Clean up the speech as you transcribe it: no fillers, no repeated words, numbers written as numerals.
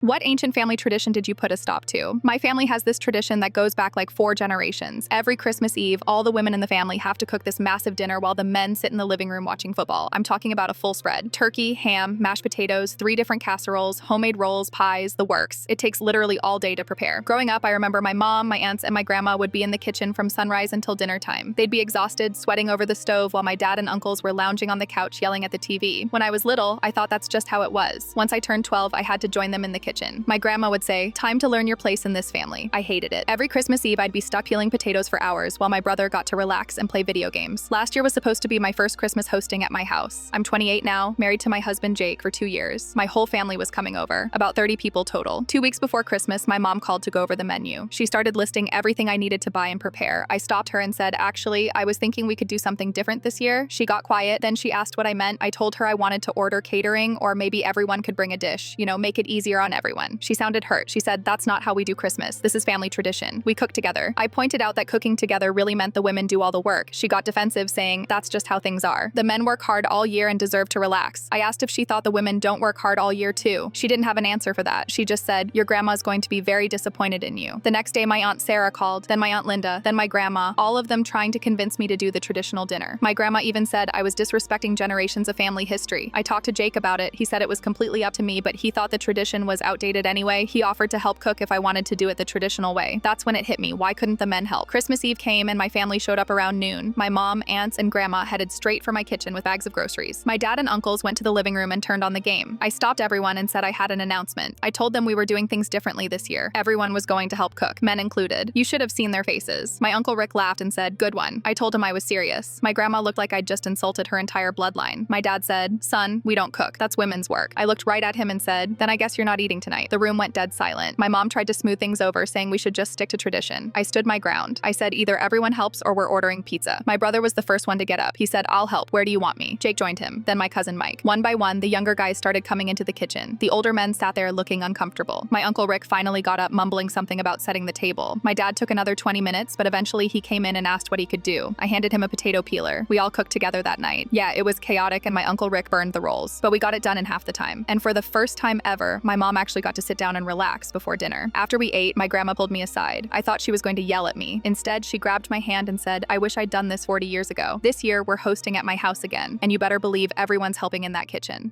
What ancient family tradition did you put a stop to? My family has this tradition that goes back like 4 generations. Every Christmas Eve, all the women in the family have to cook this massive dinner while the men sit in the living room watching football. I'm talking about a full spread. Turkey, ham, mashed potatoes, 3 different casseroles, homemade rolls, pies, the works. It takes literally all day to prepare. Growing up, I remember my mom, my aunts, and my grandma would be in the kitchen from sunrise until dinner time. They'd be exhausted, sweating over the stove while my dad and uncles were lounging on the couch yelling at the TV. When I was little, I thought that's just how it was. Once I turned 12, I had to join them in the kitchen. My grandma would say, "Time to learn your place in this family." I hated it. Every Christmas Eve, I'd be stuck peeling potatoes for hours while my brother got to relax and play video games. Last year was supposed to be my first Christmas hosting at my house. I'm 28 now, married to my husband Jake for 2 years. My whole family was coming over, about 30 people total. 2 weeks before Christmas, my mom called to go over the menu. She started listing everything I needed to buy and prepare. I stopped her and said, "Actually, I was thinking we could do something different this year." She got quiet, then she asked what I meant. I told her I wanted to order catering, or maybe everyone could bring a dish, make it easier on everyone. She sounded hurt. She said, "That's not how we do Christmas. This is family tradition. We cook together." I pointed out that cooking together really meant the women do all the work. She got defensive, saying, "That's just how things are. The men work hard all year and deserve to relax." I asked if she thought the women don't work hard all year too. She didn't have an answer for that. She just said, "Your grandma's going to be very disappointed in you." The next day, my Aunt Sarah called, then my Aunt Linda, then my grandma, all of them trying to convince me to do the traditional dinner. My grandma even said I was disrespecting generations of family history. I talked to Jake about it. He said it was completely up to me, but he thought the tradition was outdated anyway. He offered to help cook if I wanted to do it the traditional way. That's when it hit me. Why couldn't the men help? Christmas Eve came and my family showed up around noon. My mom, aunts, and grandma headed straight for my kitchen with bags of groceries. My dad and uncles went to the living room and turned on the game. I stopped everyone and said I had an announcement. I told them we were doing things differently this year. Everyone was going to help cook, men included. You should have seen their faces. My Uncle Rick laughed and said, "Good one." I told him I was serious. My grandma looked like I'd just insulted her entire bloodline. My dad said, "Son, we don't cook. That's women's work." I looked right at him and said, "Then I guess you're not eating tonight." The room went dead silent. My mom tried to smooth things over, saying we should just stick to tradition. I stood my ground. I said either everyone helps or we're ordering pizza. My brother was the first one to get up. He said, "I'll help. Where do you want me?" Jake joined him, then my cousin Mike. One by one, the younger guys started coming into the kitchen. The older men sat there looking uncomfortable. My Uncle Rick finally got up, mumbling something about setting the table. My dad took another 20 minutes, but eventually he came in and asked what he could do. I handed him a potato peeler. We all cooked together that night. Yeah, it was chaotic and my Uncle Rick burned the rolls, but we got it done in half the time. And for the first time ever, my mom actually got to sit down and relax before dinner. After we ate, my grandma pulled me aside. I thought she was going to yell at me. Instead, she grabbed my hand and said, "I wish I'd done this 40 years ago. This year, we're hosting at my house again, and you better believe everyone's helping in that kitchen."